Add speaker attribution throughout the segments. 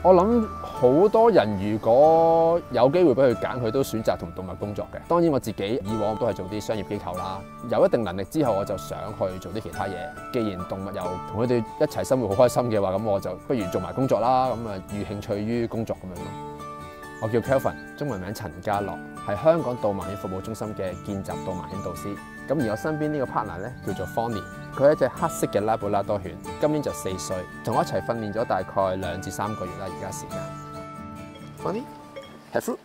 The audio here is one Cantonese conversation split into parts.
Speaker 1: 我諗好多人如果有機會俾佢揀，佢都選擇同動物工作嘅。當然我自己以往都係做啲商業機構啦，有一定能力之後我就想去做啲其他嘢。既然動物又同佢哋一齊生活好開心嘅話，咁我就不如做埋工作啦。咁啊，寓興趣於工作咁樣咯。我叫 Kelvin， 中文名陳家樂，係香港導盲犬服務中心嘅見習導盲犬導師。咁而我身邊呢個 partner 咧叫做 Fonny， 佢係一隻黑色嘅拉布拉多犬，今年就4歲，同我一齊訓練咗大概2至3個月啦，而家時間。Fonny, have fruit.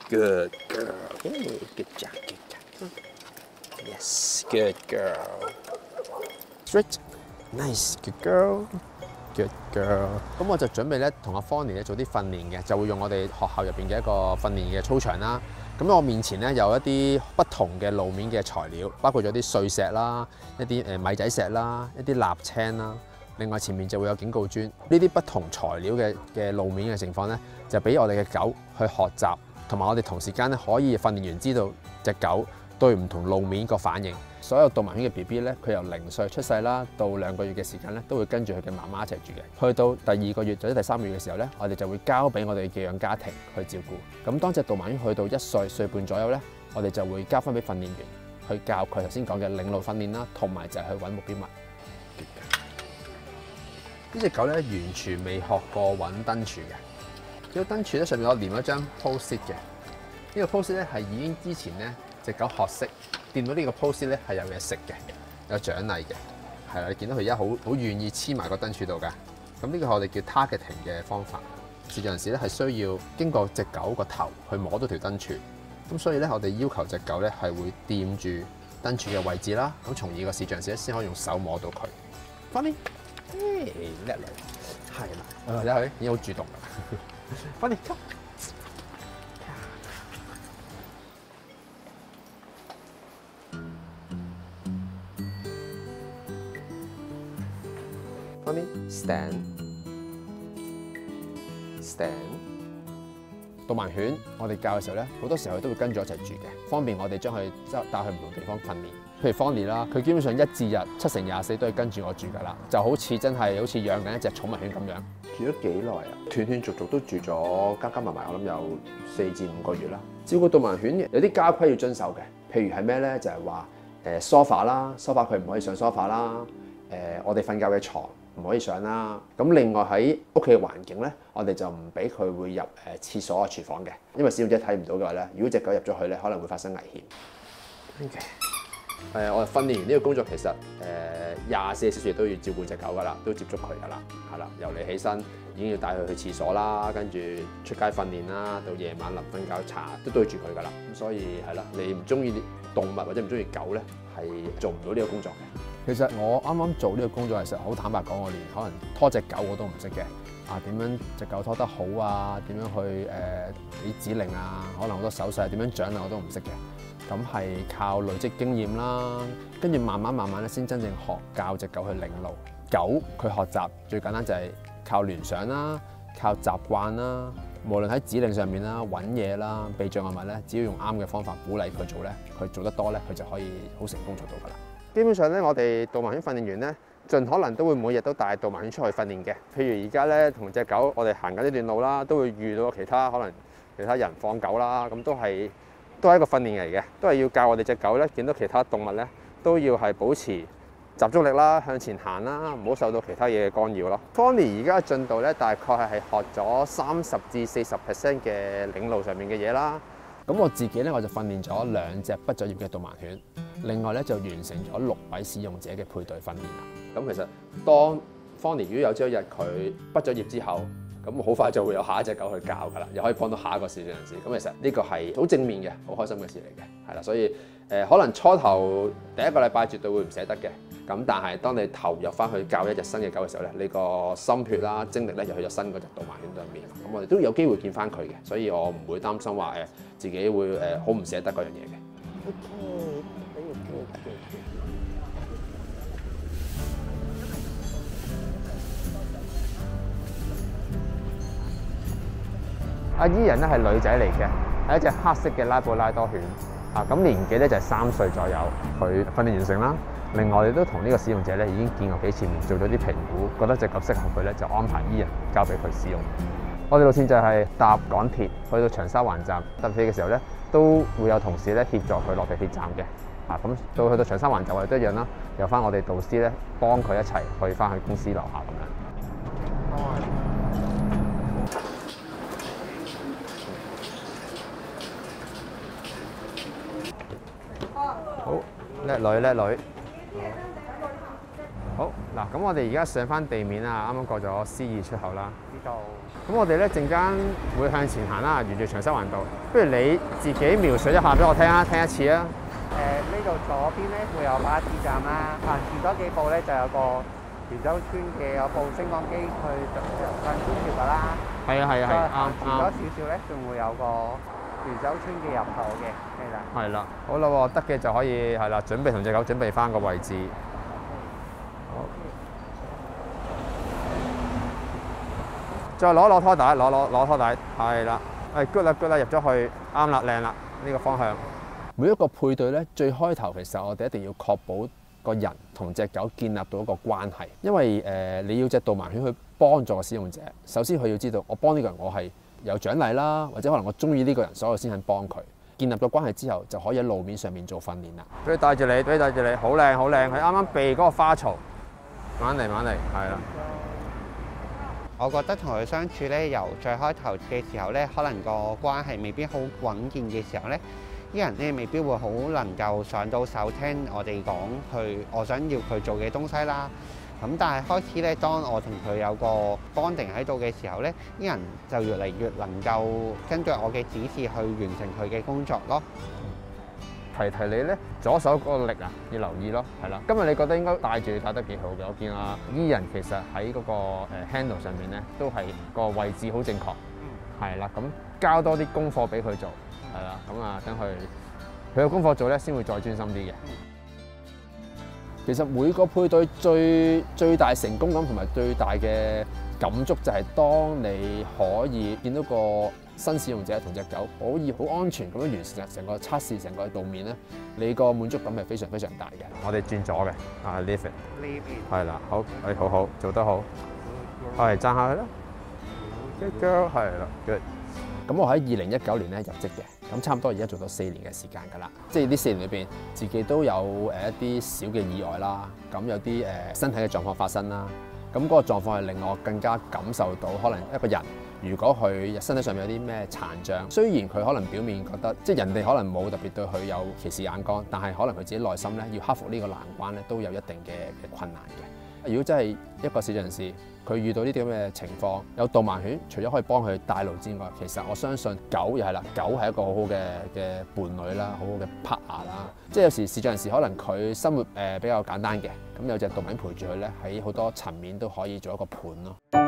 Speaker 1: Good girl. Hey, good job, good job. Yes, good girl. Straight. Nice, good girl. Good girl。咁我就準備咧同阿 Fonny 咧做啲訓練嘅，就會用我哋學校入邊嘅一個訓練嘅操場啦。咁我面前咧有一啲不同嘅路面嘅材料，包括咗啲碎石啦、一啲米仔石啦、一啲瀝青啦。另外前面就會有警告磚。呢啲不同材料嘅路面嘅情況咧，就俾我哋嘅狗去學習，同埋我哋同時間咧可以訓練員知道隻狗對唔同路面個反應。所有導盲犬嘅 BB 咧，佢由0歲出世啦，到2個月嘅時間咧，都會跟住佢嘅媽媽一齊住嘅。去到第2個月或者第3個月嘅時候咧，我哋就會交俾我哋嘅寄養家庭去照顧。咁當隻導盲犬去到1歲半左右咧，我哋就會交翻俾訓練員去教佢頭先講嘅領路訓練啦，同埋就係去揾目標物。呢隻狗咧完全未學過揾燈柱嘅。呢個燈柱咧上面我黏咗張 post-it 嘅。呢個 post-it 咧係已經之前咧隻狗學識。見到呢個 post 咧係有嘢食嘅，有獎勵嘅，係啦。你見到佢而家好願意黐埋個燈柱度㗎。咁呢個係我哋叫 targeting 嘅方法。試陣時咧係需要經過隻狗個頭去摸到條燈柱。咁所以咧我哋要求隻狗咧係會掂住燈柱嘅位置啦。咁從而個視像時咧先可以用手摸到佢。Fonny， 叻女，係啦，睇下佢已經好主動㗎。Fonny， come。Stand。導盲犬我哋教嘅時候咧，好多時候都會跟住一齊住嘅，方便我哋將佢帶去唔同地方訓練。譬如 Fonny 啦，佢基本上1至日7乘24都係跟住我住㗎啦，就好似真係好似養緊一隻寵物犬咁樣。住咗幾耐啊？斷斷續續都住咗加埋，我諗有4至5個月啦。照顧導盲犬有啲家規要遵守嘅，譬如係咩咧？就係話sofa 啦，sofa 佢唔可以上 sofa 啦。我哋瞓覺嘅床唔可以上啦。咁另外喺屋企嘅環境咧，我哋就唔俾佢會入廁所啊、廚房嘅，因為使用者睇唔到嘅話咧，如果隻狗入咗去咧，可能會發生危險。OK。我哋訓練員呢個工作其實24小時都要照顧隻狗㗎啦，都接觸佢㗎啦，係啦。由你起身已經要帶佢去廁所啦，跟住出街訓練啦，到夜晚臨瞓覺查都對住佢㗎啦。咁所以係啦，你唔中意動物或者唔中意狗咧，係做唔到呢個工作嘅。其實我啱啱做呢個工作嘅時候，好坦白講，我連可能拖隻狗我都唔識嘅。點樣隻狗拖得好啊？點樣去俾指令啊？可能好多手勢點樣獎勵我都唔識嘅。咁係靠累積經驗啦，跟住慢慢咧先真正教隻狗去領路。狗佢學習最簡單就係靠聯想啦，靠習慣啦。無論喺指令上面啦、揾嘢啦、避障礙物咧，只要用啱嘅方法鼓勵佢做咧，佢做得多咧，佢就可以好成功做到㗎啦。基本上咧，我哋導盲犬訓練員咧，盡可能都會每日都帶導盲犬出去訓練嘅。譬如而家咧，同隻狗我哋行緊呢段路啦，都會遇到其他人放狗啦，咁都係一個訓練嚟嘅，都係要教我哋隻狗咧，見到其他動物咧，都要係保持集中力啦，向前行啦，唔好受到其他嘢嘅干擾咯。Fonny 而家嘅進度咧，大概係學咗30至40% 嘅領路上面嘅嘢啦。咁我自己咧，我就訓練咗2隻畢咗業嘅導盲犬，另外咧就完成咗6位使用者嘅配對訓練啦。咁其實當 Fonny 如果有朝一日佢畢咗業之後，咁好快就會有下一隻狗去教㗎啦，又可以幫到下一個視障人士。咁其實呢個係好正面嘅、好開心嘅事嚟嘅，係啦。所以可能初頭第1個禮拜絕對會唔捨得嘅。咁但係當你投入翻去教一隻新嘅狗嘅時候咧，你個心血啦、精力咧就去咗新嗰隻導盲犬上面。咁我哋都有機會見翻佢嘅，所以我唔會擔心話自己會好唔捨得嗰樣嘢嘅。阿伊人咧係女仔嚟嘅，係一隻黑色嘅拉布拉多犬。咁年紀咧就係3歲左右。佢訓練完成啦。另外，我哋都同呢個使用者咧已經見過幾次面，做咗啲評估，覺得隻狗適合佢咧，就安排伊人交俾佢使用。我哋路線就係搭港鐵去到長沙灣站搭飛嘅時候咧，都會有同事咧協助佢落地鐵站嘅。咁到去到長沙灣站我哋都一樣啦，有翻我哋導師咧幫佢一齊去翻去公司樓下咁樣。好，叻女叻女。好嗱，咁我哋而家上翻地面啦，啱啱過咗 C2出口啦。
Speaker 2: 呢度。
Speaker 1: 咁我哋咧陣間會向前行啦，沿住長沙灣道。不如你自己描述一下俾我聽啊，聽一次啊。
Speaker 2: 呢度左邊咧會有巴士站啦，行前多幾步咧就有個元洲村嘅有部升降機去上天橋㗎啦。
Speaker 1: 係啊係啊係，啱
Speaker 2: 前多少少咧仲會有個元洲村嘅入口嘅，係啦。
Speaker 1: 係啦，好啦喎，得嘅就可以係啦，準備同隻狗準備翻個位置。好。再攞拖帶，攞拖帶，係啦，good 啦 good 啦，入咗去，啱啦，靚啦，呢個方向。每一個配對咧，最開頭其實我哋一定要確保個人同隻狗建立到一個關係，因為你要隻導盲犬去幫助個使用者，首先佢要知道我幫呢個人我係有獎勵啦，或者可能我中意呢個人，所以我先肯幫佢。建立咗關係之後，就可以喺路面上面做訓練啦。俾佢帶住你，俾佢帶住你，好靚好靚，佢啱啱避嗰個花槽，慢嚟，係啦。
Speaker 2: 我覺得同佢相處咧，由最開頭嘅時候咧，可能個關係未必好穩健嘅時候咧，啲人咧未必會好能夠上到手聽我哋講我想要佢做嘅東西啦。咁但係開始咧，當我同佢有個 bonding 喺度嘅時候咧，啲人就越嚟越能夠根據我嘅指示去完成佢嘅工作咯。
Speaker 1: 提你咧，左手嗰個力啊，要留意咯，係啦。今日你覺得應該帶住帶得幾好嘅，我見啊伊人其實喺嗰個handle 上面咧，都係個位置好正確，係啦。咁交多啲功課俾佢做，係啦。咁啊，等佢有功課做咧，先會再專心啲嘅。其實每個配對最大成功感同埋最大嘅感觸就係當你可以見到個新使用者同隻狗可以好安全咁樣完成成個測試、成個路面咧，你個滿足感係非常非常大嘅。我哋轉左嘅，leave it，係啦，好，好好，做得好，係讚下佢啦 ，good girl，係啦 ，good。咁我喺2019年咧入職嘅，咁差唔多而家做到4年嘅時間㗎啦。即係呢4年裏邊，自己都有一啲小嘅意外啦，咁有啲身體嘅狀況發生啦。咁嗰個狀況係令我更加感受到，可能一個人如果佢身體上面有啲咩殘障，雖然佢可能表面覺得即係人哋可能冇特別對佢有歧視眼光，但係可能佢自己內心咧要克服呢個難關咧，都有一定嘅困難嘅。如果真係一個視障人士，佢遇到呢啲咁嘅情況，有導盲犬，除咗可以幫佢帶路之外，其實我相信狗又係啦，狗係一個好好嘅伴侶啦，好好嘅 partner 啦。即係有時視障人士可能佢生活比較簡單嘅，咁有隻導盲犬陪住佢咧，喺好多層面都可以做一個伴咯。